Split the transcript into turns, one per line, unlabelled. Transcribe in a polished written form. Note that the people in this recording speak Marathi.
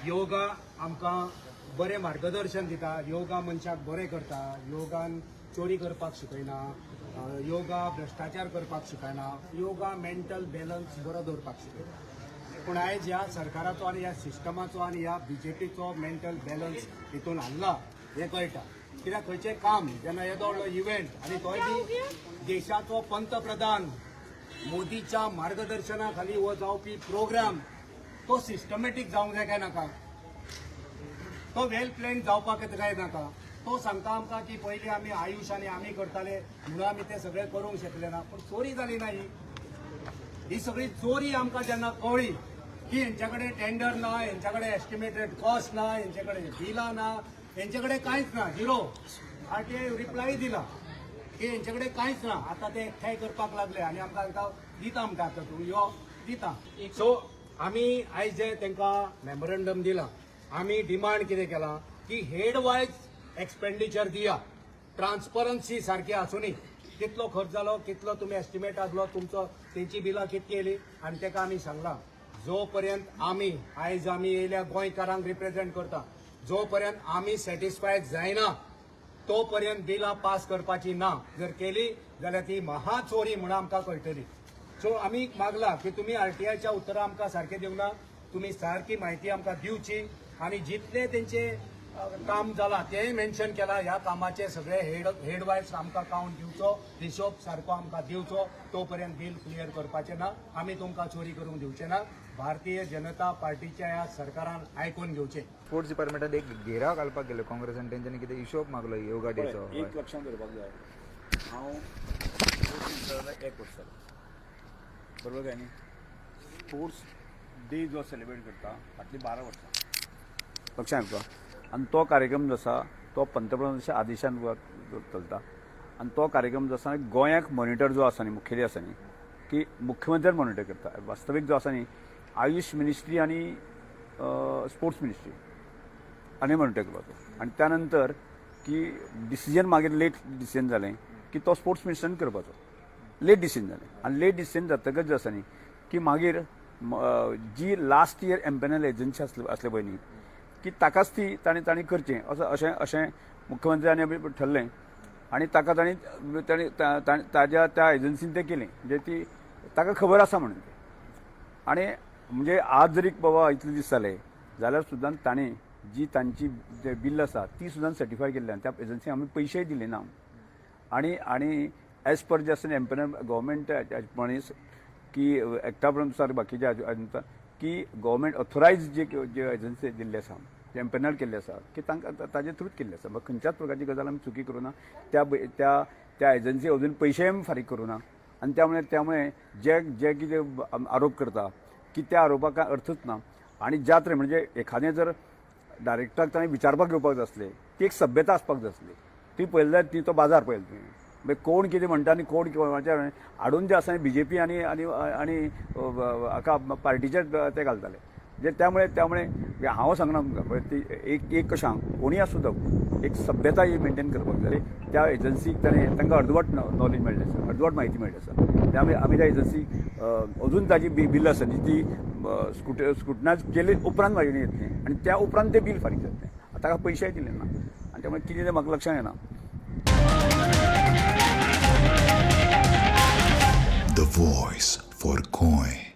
योगा आमकां बरें मार्गदर्शन दिता. योगा मनशाक बरें करता. योगान चोरी करपाक शिकयना. योगा भ्रश्टाचार करपाक शिकयना. योगा मेंटल बॅलन्स बरो दवरपाक शिकयता. पूण आयज ह्या सरकाराचो आनी ह्या सिस्टमाचो आनी ह्या बीजेपीचो मेंटल बॅलन्स हितून हाडला हें कळटा. कित्याक खंयचें काम जेन्ना येदो व्हडलो इव्हेंट आनी तोय बी देशाचो पंतप्रधान मोदीच्या मार्गदर्शना खाली हो जावपी प्रोग्राम तो सिस्टमॅटीक जावंक जाय काय नाका. तो वेल प्लॅन जावपाक काय नाका. तो सांगता आमकां की पयलीं आमी आयुश आनी आमी करताले म्हणून आमी ते सगळें करूंक शकले ना. पूण चोरी जाली ना ही सगळी चोरी आमकां जेन्ना कळ्ळी की हेंच्या कडेन टेंडर ना, हेंच्या कडेन एस्टिमेटेड कॉस्ट ना, हेंच्या कडेन बिलां ना, हेंच्या कडेन कांयच ना, झिरो. आरटीआय रिप्लाय दिला की हेंच्या कडेन कांयच ना. आतां ते एकठांय करपाक लागले आनी आमकां दिता म्हणटा आतां तूं यो दिता. सो आमी आयज जे तांकां मेमोरंडम दिला आमी डिमांड कितें केलां की हेड वायज एक्सपेंडिचर दिया. ट्रान्सपरन्सी सारकी आसुनी. कितलो खर्च जालो, कितलो तुमी एस्टिमेट आसलो तुमचो, तेंची बिलां कितकी येयली आनी ताका आमी सांगलां जो पर्यंत आयज आमी येयल्या गोंयकारांक रिप्रेझेंट करता, जो पर्यंत आमी सॅटिस्फायड जायना तो पर्यंत बिलां पास करपाची ना. जर केली जाल्यार ती महाचोरी म्हणून आमकां कळटली. सो आमी मागला की तुमी आरटीआयच्या उतरां आमकां सारके दिवंक ना. तुमी सारकी म्हायती आमकां दिवची आनी जितले तेंचे काम जाला तेंय मेन्शन केला. ह्या कामाचे सगळे हेड वायज आमकां काउंट दिवचो, हिशोब सारको आमकां दिवचो. तो पर्यंत बील क्लियर करपाचें ना. आमी तुमकां चोरी करूंक दिवचे ना. भारतीय जनता पार्टीच्या ह्या सरकारान आयकून घेवचें.
स्पोर्ट्स डिपार्टमेंटात एक घेराव घालपाक गेलो काँग्रेसान. तेंच्यांनी कितें हिशोब मागलो योगा डेचो.
एक लक्षात दवरपाक जाय, हांव एक वर्स जालें, बरोबर काय न्ही. स्पोर्ट्स डे जो सेलिब्रेट करता फाटलीं 12 वर्सां लक्षांत येता. आनी तो कार्यक्रम जो आसा तो पंतप्रधानाच्या आदेशान चलता. आनी तो कार्यक्रम जो आसा गोंयाक मॉनिटर जो आसा न्ही, मुखेली आसा न्ही, की मुख्यमंत्र्यान मॉनिटर करता. वास्तवीक जो आसा न्ही आयुश मिनिस्ट्री आनी स्पोर्ट्स मिनिस्ट्री आनी मॉनिटर करपाचो. आनी त्या नंतर की डिसिजन मागीर लेट डिसिजन जालें की तो स्पोर्ट्स मिनिस्टरान करपाचो. लेट डिसिजन जालें आनी लेट डिसिजन जातकच जो आसा न्ही की मागीर जी लास्ट इयर एम्पॅनल एजन्सी असले पळय न्ही की ताकाच ती ताणी करचें अशें मुख्यमंत्र्यान ठरलें. आनी ताका ताणी ताज्या त्या एजन्सीन तें केलें म्हणजे ती ताका खबर आसा म्हणून. आनी म्हणजे आज जरी बाबा इतले दीस जाले जाल्यार सुद्दां ताणी जी तांची जे बिल आसा ती सुद्दां सर्टिफाय केल्ली आनी त्या एजन्सीक आमी पयशेय दिले ना. आनी एज पर जे आसा एम्पॅनल गव्हर्मेंट मनीस की एक्टा अनुसार बाकीच्या की गव्हर्मेंट ऑथोरायज जे एजन्सी दिल्ले आसा जे एम्पॅनल केल्ले आसा की तांकां ताजे थ्रूच केल्ले आसा. खंयच्याच प्रकारची गजाल आमी चुकी करूं ना. त्या एजन्सी अजून पयशेय आमी फारीक करूं ना. आनी त्यामुळे जे कितें आरोप करता की त्या आरोपाक कांय अर्थच ना. आनी ज्या तरेन म्हणजे एखादें जर डायरेक्टराक ताणें विचारपाक येवपाक जाय आसलें ती एक सभ्यता आसपाक जाय आसली. ती पळयली जाल्यार ती तो बाजार पळयलो तुवें. म्हणजे कोण कितें म्हणटा आनी कोण हाडून जे आसा बीजेपी आनी हाका पार्टीचे ते घालताले. म्हणजे त्यामुळे हांव सांगना तुमकां ती एक कशें कोणीय आसूं जावं एक सभ्यता ही मेंटेन करपाक जाय. त्या एजन्सीक तांकां अर्दवट नॉलेज मेळ्ळें आसा, अर्दवट म्हायती मेळ्ळी आसा. त्यामुळे आमी त्या एजन्सीक अजून ताजी बिल आसा ती स्क्रुटनायज केले उपरांत म्हायती येतली आनी त्या उपरांत तें बील फारीक जातलें. ताका पयशेय दिले ना. आनी त्यामुळे कितें तें म्हाका लक्षांत येना.
The voice for Coin.